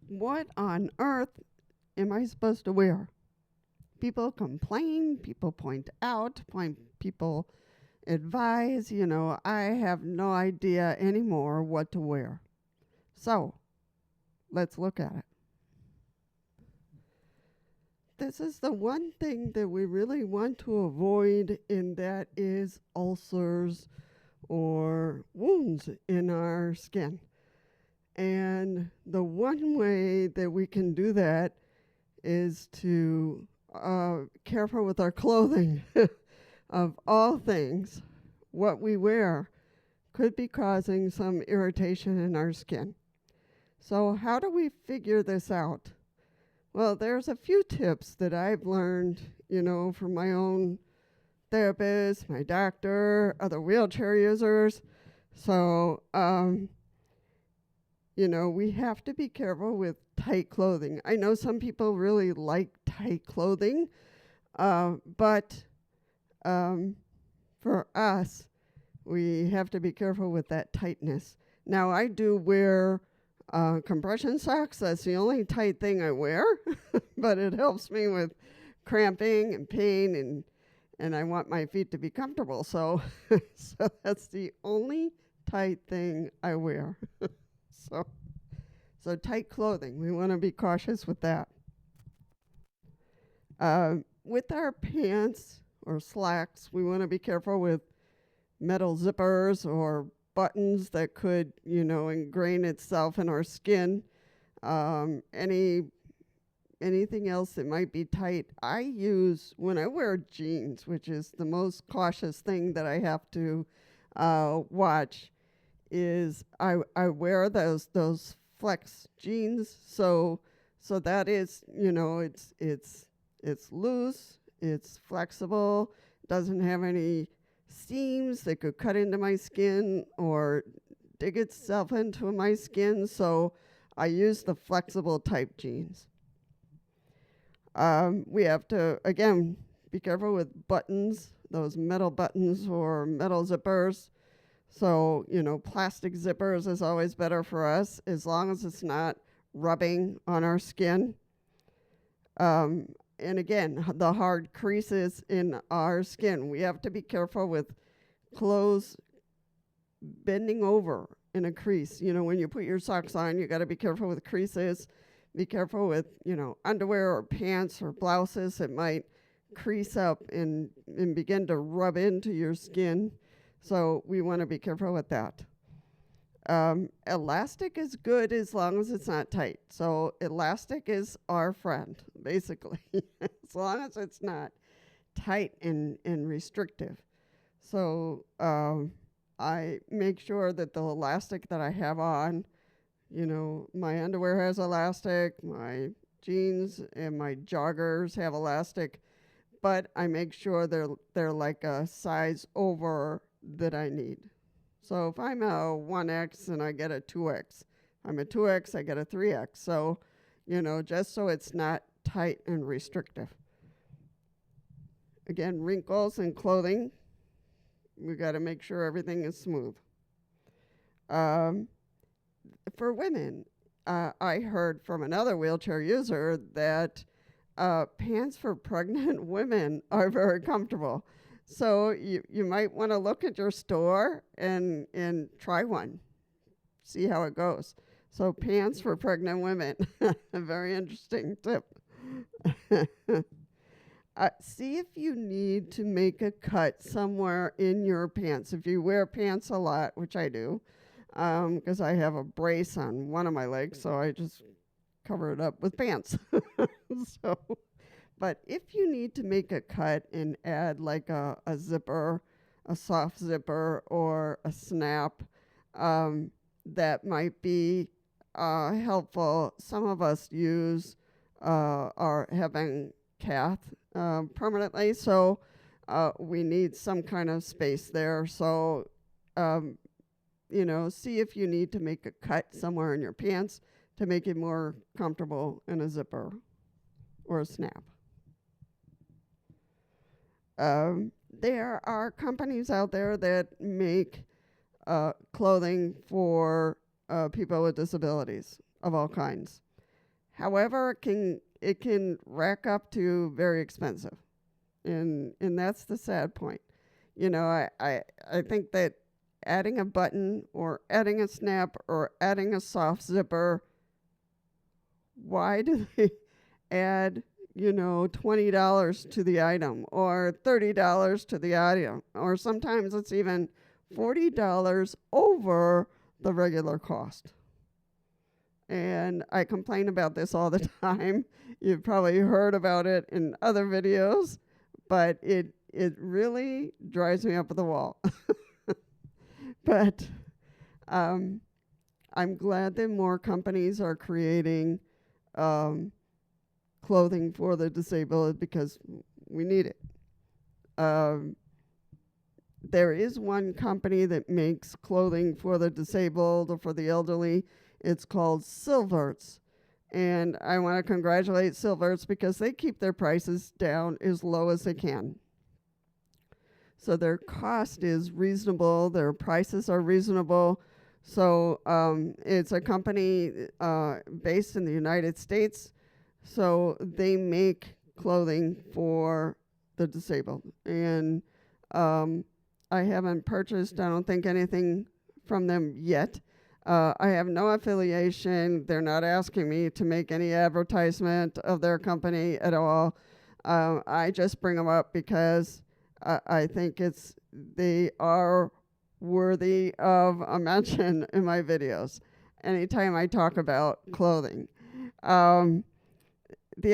what on earth am I supposed to wear? People complain, people point out, people advise, I have no idea anymore what to wear. So, let's look at it. This is the one thing that we really want to avoid, and that is ulcers or wounds in our skin. And the one way that we can do that is to careful with our clothing. Of all things, what we wear could be causing some irritation in our skin. So how do we figure this out? Well, there's a few tips that I've learned, from my own therapist, my doctor, other wheelchair users. So, we have to be careful with tight clothing. I know some people really like tight clothing, but for us, we have to be careful with that tightness. Now, I do wear compression socks. That's the only tight thing I wear, but it helps me with cramping and pain, and I want my feet to be comfortable. So, so that's the only tight thing I wear. So tight clothing, we want to be cautious with that. With our pants or slacks, we want to be careful with metal zippers or buttons that could, ingrain itself in our skin. Anything else that might be tight. When I wear jeans, which is the most cautious thing that I have to watch, is I wear those flex jeans. So that is, it's loose, it's flexible, doesn't have any seams that could cut into my skin or dig itself into my skin. So I use the flexible type jeans. We have to, again, be careful with buttons, those metal buttons or metal zippers. So, plastic zippers is always better for us as long as it's not rubbing on our skin. And again, the hard creases in our skin. We have to be careful with clothes bending over in a crease. When you put your socks on, you got to be careful with creases. Be careful with, underwear or pants or blouses that might crease up and begin to rub into your skin. So we want to be careful with that. Elastic is good as long as it's not tight. So elastic is our friend, basically, as long as it's not tight and restrictive. So I make sure that the elastic that I have on, my underwear has elastic, my jeans and my joggers have elastic, but I make sure they're like a size over that I need. So if I'm a 1X and I get a 2X, I'm a 2X, I get a 3X. So, just so it's not tight and restrictive. Again, wrinkles in clothing, we got to make sure everything is smooth. For women, I heard from another wheelchair user that pants for pregnant women are very comfortable. So you might want to look at your store and try one, see how it goes. So pants for pregnant women, a very interesting tip. See if you need to make a cut somewhere in your pants. If you wear pants a lot, which I do, because I have a brace on one of my legs, so I just cover it up with pants. But if you need to make a cut and add like a zipper, a soft zipper, or a snap, that might be helpful. Some of us are having cath permanently, so we need some kind of space there. So, see if you need to make a cut somewhere in your pants to make it more comfortable in a zipper or a snap. There are companies out there that make clothing for people with disabilities of all kinds. However, it can rack up to very expensive, and that's the sad point. I think that adding a button or adding a snap or adding a soft zipper, why do they add, $20 to the item or $30 to the item, or sometimes it's even $40 over the regular cost? And I complain about this all the time. You've probably heard about it in other videos, but it really drives me up the wall. But I'm glad that more companies are creating clothing for the disabled because we need it. There is one company that makes clothing for the disabled or for the elderly. It's called Silverts. And I want to congratulate Silverts because they keep their prices down as low as they can. So their cost is reasonable. Their prices are reasonable. So it's a company based in the United States. So they make clothing for the disabled. And I haven't purchased, I don't think, anything from them yet. I have no affiliation. They're not asking me to make any advertisement of their company at all. I just bring them up because I think they are worthy of a mention in my videos anytime I talk about clothing. The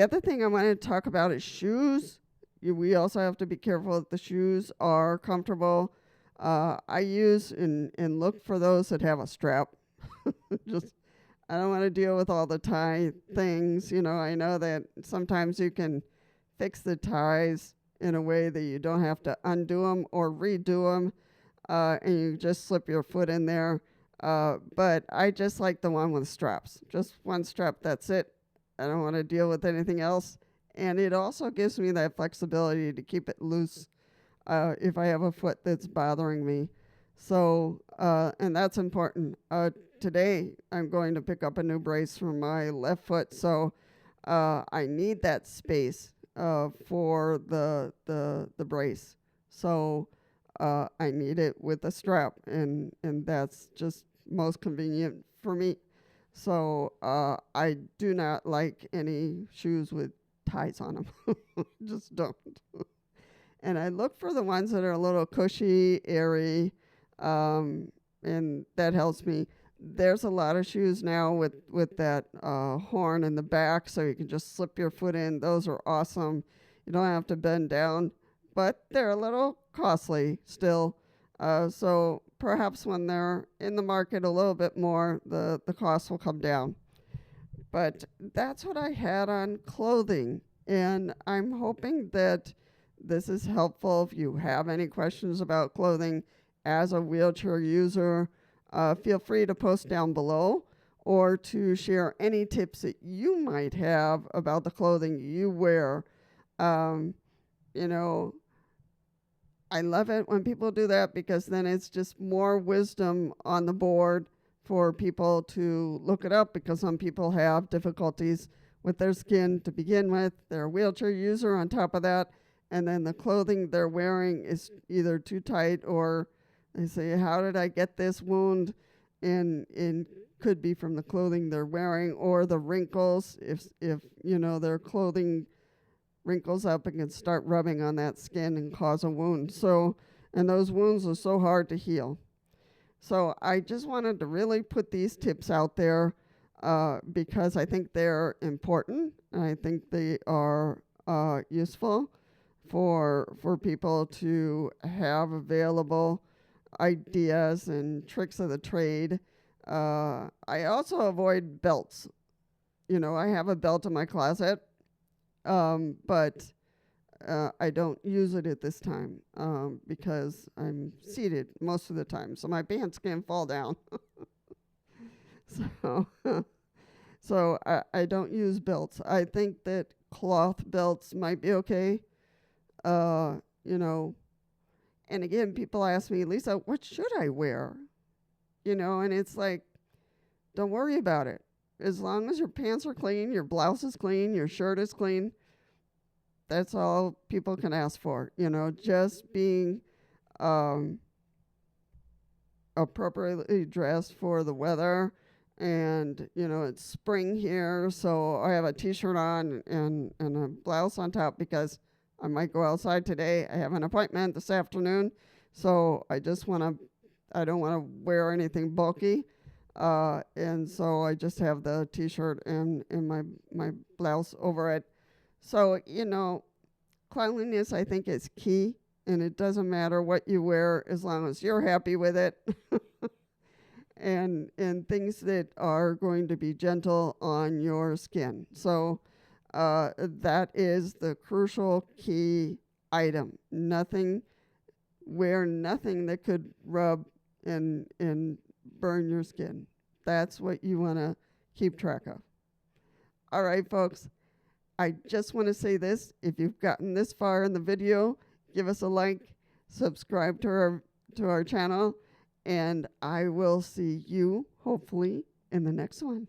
other thing I want to talk about is shoes. We also have to be careful that the shoes are comfortable. I use and look for those that have a strap. I don't want to deal with all the tie things. I know that sometimes you can fix the ties in a way that you don't have to undo them or redo them, and you just slip your foot in there. But I just like the one with straps. Just one strap, that's it. I don't want to deal with anything else. And it also gives me that flexibility to keep it loose if I have a foot that's bothering me. So, and that's important. Today, I'm going to pick up a new brace for my left foot, so I need that space for the brace. So I need it with a strap, and that's just most convenient for me. So I do not like any shoes with ties on them. Just don't. And I look for the ones that are a little cushy, airy, and that helps me. There's a lot of shoes now with that horn in the back, so you can just slip your foot in. Those are awesome. You don't have to bend down, but they're a little costly still. So perhaps when they're in the market a little bit more, the cost will come down. But that's what I had on clothing, and I'm hoping that this is helpful. If you have any questions about clothing as a wheelchair user, feel free to post down below or to share any tips that you might have about the clothing you wear. I love it when people do that because then it's just more wisdom on the board for people to look it up, because some people have difficulties with their skin to begin with. They're a wheelchair user on top of that, and then the clothing they're wearing is either too tight, or they say, how did I get this wound? And could be from the clothing they're wearing, or the wrinkles. If their clothing wrinkles up and can start rubbing on that skin and cause a wound. So, and those wounds are so hard to heal. So I just wanted to really put these tips out there because I think they're important, and I think they are useful for people to have available ideas and tricks of the trade. I also avoid belts. I have a belt in my closet, but I don't use it at this time because I'm seated most of the time, so my pants can't fall down. So I don't use belts. I think that cloth belts might be okay. And again, people ask me, Lisa, what should I wear? And it's like, don't worry about it. as long as your pants are clean, your blouse is clean, your shirt is clean, that's all people can ask for. Just being um, appropriately dressed for the weather. And, it's spring here, so I have a t-shirt on and a blouse on top because I might go outside today. I have an appointment this afternoon, so I don't want to wear anything bulky. And so I just have the t-shirt and my blouse over it. So, cleanliness, I think, is key, and it doesn't matter what you wear as long as you're happy with it. and things that are going to be gentle on your skin. So that is the crucial key item. Wear nothing that could rub and burn your skin. That's what you want to keep track of. All right, folks. I just want to say this. If you've gotten this far in the video, give us a like, subscribe to our channel, and I will see you, hopefully, in the next one.